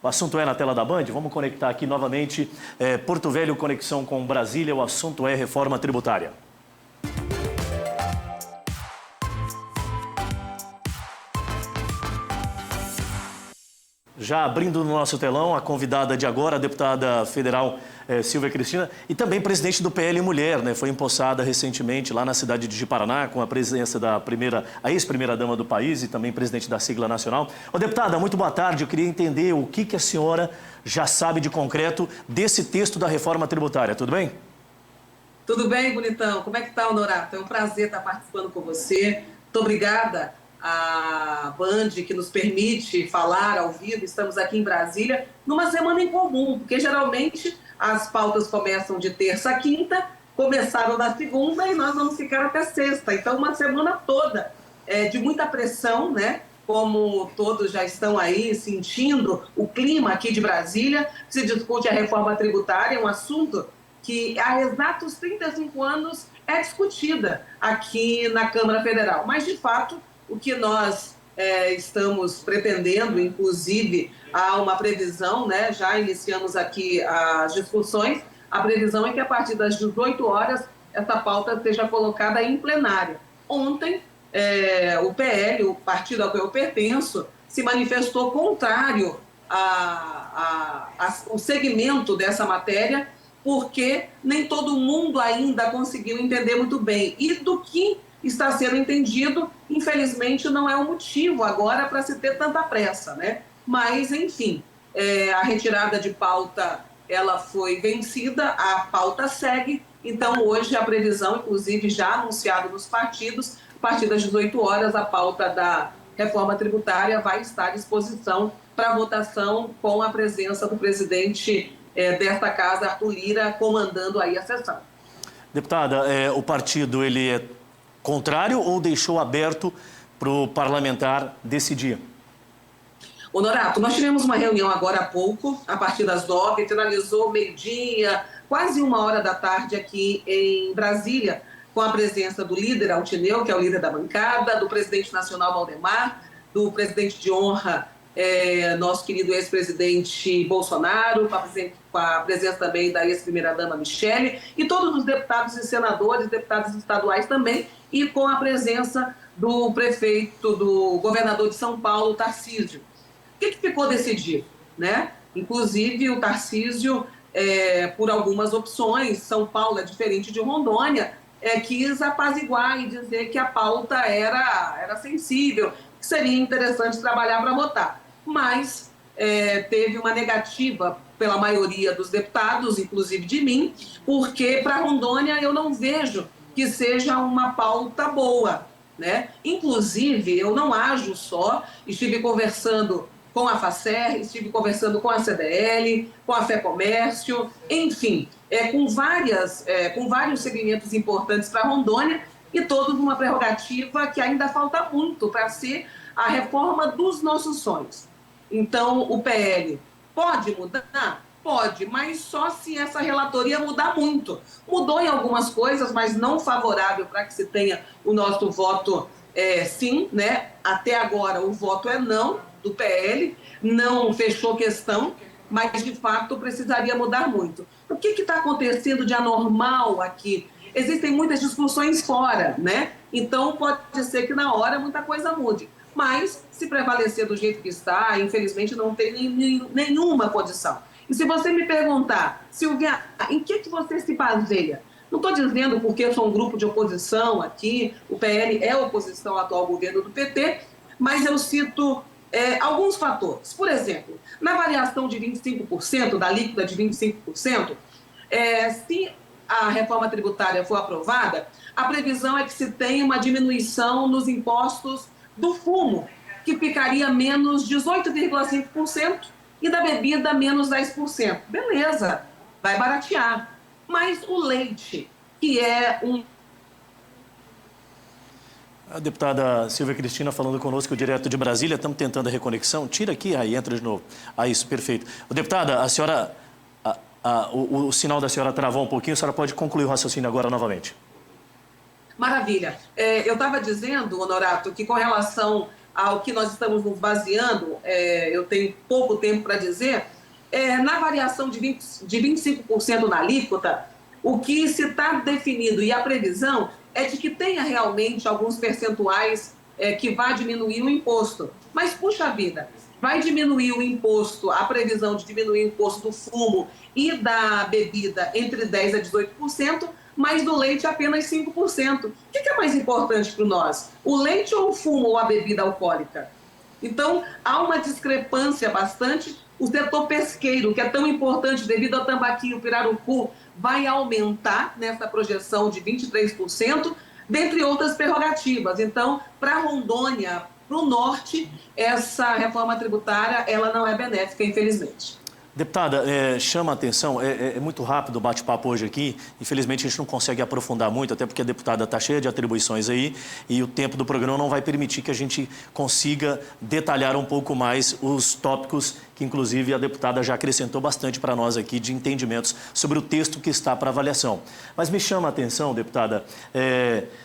O assunto é na tela da Band. Vamos conectar aqui novamente Porto Velho, conexão com Brasília. O assunto é reforma tributária. Já abrindo no nosso telão, a convidada de agora, a deputada federal Silvia Cristina, e também presidente do PL Mulher, né? Foi empossada recentemente lá na cidade de Ji-Paraná, com a presença da a ex-primeira-dama do país e também presidente da sigla nacional. Ô, deputada, muito boa tarde. Eu queria entender o que a senhora já sabe de concreto desse texto da reforma tributária. Tudo bem? Tudo bem, bonitão. Como é que tá, Honorato? É um prazer estar participando com você. Muito obrigada a Band, que nos permite falar ao vivo. Estamos aqui em Brasília numa semana em comum, porque geralmente as pautas começam de terça a quinta, começaram na segunda e nós vamos ficar até sexta. Então, uma semana toda de muita pressão, né? Como todos já estão aí sentindo o clima aqui de Brasília, se discute a reforma tributária, um assunto que há exatos 35 anos é discutida aqui na Câmara Federal. Mas, de fato, o que nós estamos pretendendo, inclusive há uma previsão, né, já iniciamos aqui as discussões, a previsão é que a partir das 18 horas essa pauta seja colocada em plenário. Ontem, o PL, o partido ao qual eu pertenço, se manifestou contrário ao segmento dessa matéria, porque nem todo mundo ainda conseguiu entender muito bem. E do que está sendo entendido, infelizmente, não é um motivo agora para se ter tanta pressa, né? Mas, enfim, a retirada de pauta, ela foi vencida, a pauta segue. Então, hoje, a previsão, inclusive, já anunciada nos partidos, a partir das 18 horas, a pauta da reforma tributária vai estar à disposição para votação com a presença do presidente desta casa, Arthur Lira, comandando aí a sessão. Deputada, o partido, ele é contrário ou deixou aberto para o parlamentar decidir? Honorato, nós tivemos uma reunião agora há pouco, a partir das 9, finalizou meio-dia, quase 1h da tarde aqui em Brasília, com a presença do líder Altineu, que é o líder da bancada, do presidente nacional Valdemar, do presidente de honra, nosso querido ex-presidente Bolsonaro, com a presença também da ex-primeira-dama Michele, e todos os deputados e senadores, deputados estaduais também, e com a presença do prefeito, do governador de São Paulo, Tarcísio. O que ficou decidido, né? Inclusive, o Tarcísio, por algumas opções, São Paulo é diferente de Rondônia, quis apaziguar e dizer que a pauta era sensível, que seria interessante trabalhar para votar. Mas teve uma negativa pela maioria dos deputados, inclusive de mim, porque para Rondônia eu não vejo que seja uma pauta boa, né? Inclusive, eu não ajo só, estive conversando com a FACER, estive conversando com a CDL, com a FEComércio, enfim, com vários segmentos importantes para Rondônia e todos numa prerrogativa que ainda falta muito para ser a reforma dos nossos sonhos. Então, o PL pode mudar? Pode, mas só se essa relatoria mudar muito. Mudou em algumas coisas, mas não favorável para que se tenha o nosso voto sim, né? Até agora o voto é não do PL, não fechou questão, mas de fato precisaria mudar muito. O que está acontecendo de anormal aqui? Existem muitas discussões fora, né? Então pode ser que na hora muita coisa mude. Mas, se prevalecer do jeito que está, infelizmente não tem nenhuma condição. E se você me perguntar, Silvia, em que você se baseia? Não estou dizendo porque eu sou um grupo de oposição aqui, o PL é oposição ao atual governo do PT, mas eu cito alguns fatores. Por exemplo, na variação de 25%, da líquida de 25%, se a reforma tributária for aprovada, a previsão é que se tenha uma diminuição nos impostos do fumo, que ficaria menos 18,5%, e da bebida menos 10%. Beleza, vai baratear. Mas o leite, que é um... A deputada Silvia Cristina falando conosco direto de Brasília, estamos tentando a reconexão. Tira aqui, aí entra de novo. Isso, perfeito. Deputada, a senhora, o sinal da senhora travou um pouquinho, a senhora pode concluir o raciocínio agora novamente. Maravilha. Eu estava dizendo, Honorato, que com relação ao que nós estamos nos baseando, eu tenho pouco tempo para dizer, na variação de 25% na alíquota, o que se está definido e a previsão é de que tenha realmente alguns percentuais que vai diminuir o imposto. Mas, puxa vida, vai diminuir o imposto, a previsão de diminuir o imposto do fumo e da bebida entre 10% a 18%, mas do leite apenas 5%. O que é mais importante para nós? O leite ou o fumo ou a bebida alcoólica? Então, há uma discrepância bastante. O setor pesqueiro, que é tão importante devido ao tambaqui e o pirarucu, vai aumentar nessa projeção de 23%, dentre outras prerrogativas. Então, para Rondônia, para o norte, essa reforma tributária ela não é benéfica, infelizmente. Deputada, chama a atenção, é muito rápido o bate-papo hoje aqui, infelizmente a gente não consegue aprofundar muito, até porque a deputada está cheia de atribuições aí e o tempo do programa não vai permitir que a gente consiga detalhar um pouco mais os tópicos que inclusive a deputada já acrescentou bastante para nós aqui de entendimentos sobre o texto que está para avaliação. Mas me chama a atenção, deputada,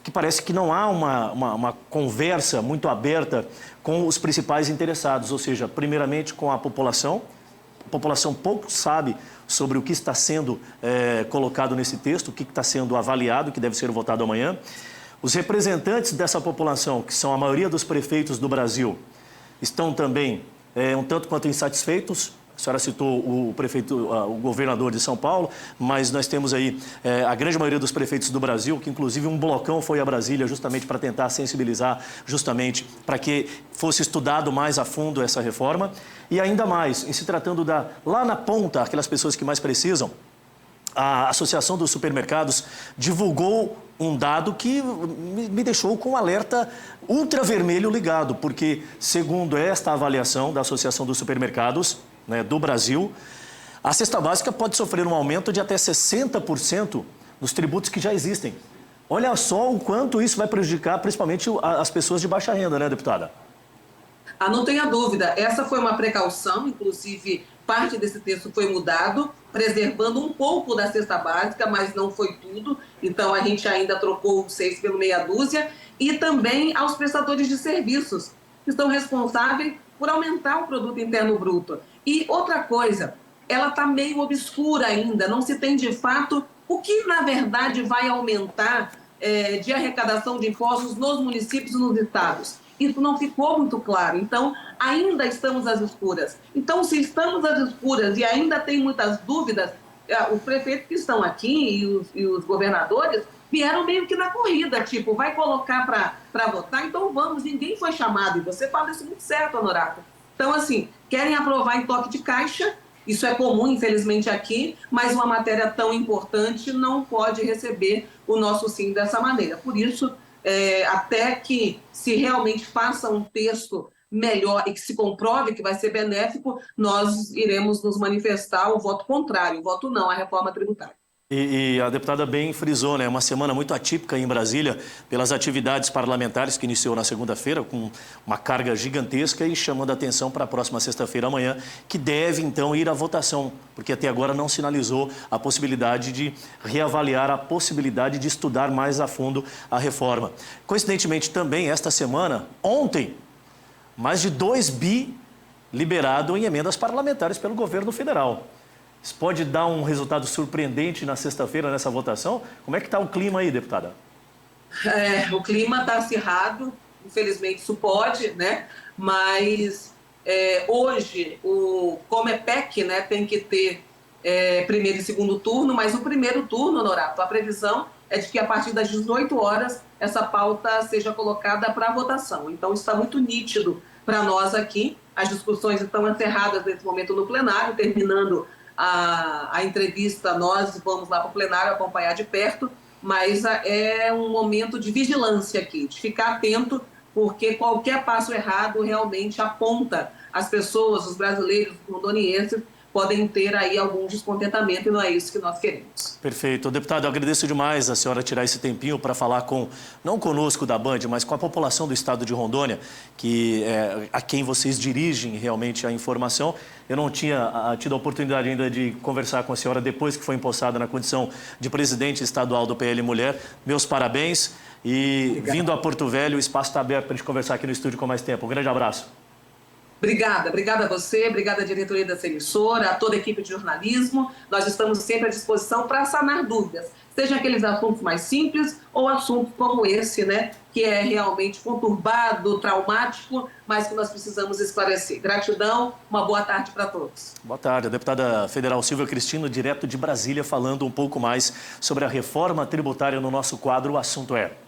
que parece que não há uma conversa muito aberta com os principais interessados, ou seja, primeiramente com a população. A população pouco sabe sobre o que está sendo colocado nesse texto, o que está sendo avaliado, que deve ser votado amanhã. Os representantes dessa população, que são a maioria dos prefeitos do Brasil, estão também um tanto quanto insatisfeitos. A senhora citou o governador de São Paulo, mas nós temos aí a grande maioria dos prefeitos do Brasil, que inclusive um blocão foi a Brasília justamente para tentar sensibilizar, justamente para que fosse estudado mais a fundo essa reforma. E ainda mais, em se tratando lá na ponta, aquelas pessoas que mais precisam, a Associação dos Supermercados divulgou um dado que me deixou com um alerta ultravermelho ligado, porque, segundo esta avaliação da Associação dos Supermercados, do Brasil, a cesta básica pode sofrer um aumento de até 60% nos tributos que já existem. Olha só o quanto isso vai prejudicar, principalmente as pessoas de baixa renda, né, deputada? Não tenha dúvida, essa foi uma precaução, inclusive parte desse texto foi mudado, preservando um pouco da cesta básica, mas não foi tudo, então a gente ainda trocou 6 pelo meia dúzia, e também aos prestadores de serviços, que estão responsáveis por aumentar o produto interno bruto. E outra coisa, ela está meio obscura ainda, não se tem de fato o que na verdade vai aumentar de arrecadação de impostos nos municípios e nos estados. Isso não ficou muito claro, então ainda estamos às escuras. Então, se estamos às escuras e ainda tem muitas dúvidas, os prefeitos que estão aqui e os governadores vieram meio que na corrida, tipo, vai colocar para votar, então vamos, ninguém foi chamado. E você fala isso muito certo, Honorato. Então, assim, querem aprovar em toque de caixa, isso é comum, infelizmente, aqui, mas uma matéria tão importante não pode receber o nosso sim dessa maneira. Por isso, até que se realmente faça um texto melhor e que se comprove que vai ser benéfico, nós iremos nos manifestar o voto contrário, o voto não à reforma tributária. E a deputada bem frisou, né? Uma semana muito atípica em Brasília pelas atividades parlamentares que iniciou na segunda-feira com uma carga gigantesca e chamando a atenção para a próxima sexta-feira amanhã, que deve então ir à votação, porque até agora não sinalizou a possibilidade de reavaliar a possibilidade de estudar mais a fundo a reforma. Coincidentemente também esta semana, ontem, mais de 2 bi liberado em emendas parlamentares pelo governo federal. Isso pode dar um resultado surpreendente na sexta-feira, nessa votação? Como é que está o clima aí, deputada? O clima está acirrado, infelizmente isso pode, né? Mas hoje, como é PEC, né, tem que ter primeiro e segundo turno, mas o primeiro turno, Honorato, a previsão é de que a partir das 18 horas essa pauta seja colocada para votação. Então, isso está muito nítido para nós aqui. As discussões estão encerradas nesse momento no plenário, terminando a entrevista, nós vamos lá para o plenário acompanhar de perto, mas é um momento de vigilância aqui, de ficar atento, porque qualquer passo errado realmente aponta as pessoas, os brasileiros, os rondonienses, podem ter aí algum descontentamento e não é isso que nós queremos. Perfeito. Deputado, eu agradeço demais a senhora tirar esse tempinho para falar não conosco da Band, mas com a população do estado de Rondônia, que é a quem vocês dirigem realmente a informação. Eu não tinha tido a oportunidade ainda de conversar com a senhora depois que foi empossada na condição de presidente estadual do PL Mulher. Meus parabéns e Obrigada. Vindo a Porto Velho, o espaço está aberto para a gente conversar aqui no estúdio com mais tempo. Um grande abraço. Obrigada a você, obrigada à diretoria dessa emissora, a toda a equipe de jornalismo. Nós estamos sempre à disposição para sanar dúvidas, sejam aqueles assuntos mais simples ou assuntos como esse, né, que é realmente conturbado, traumático, mas que nós precisamos esclarecer. Gratidão, uma boa tarde para todos. Boa tarde. A deputada federal Silvia Cristina, direto de Brasília, falando um pouco mais sobre a reforma tributária no nosso quadro O Assunto É.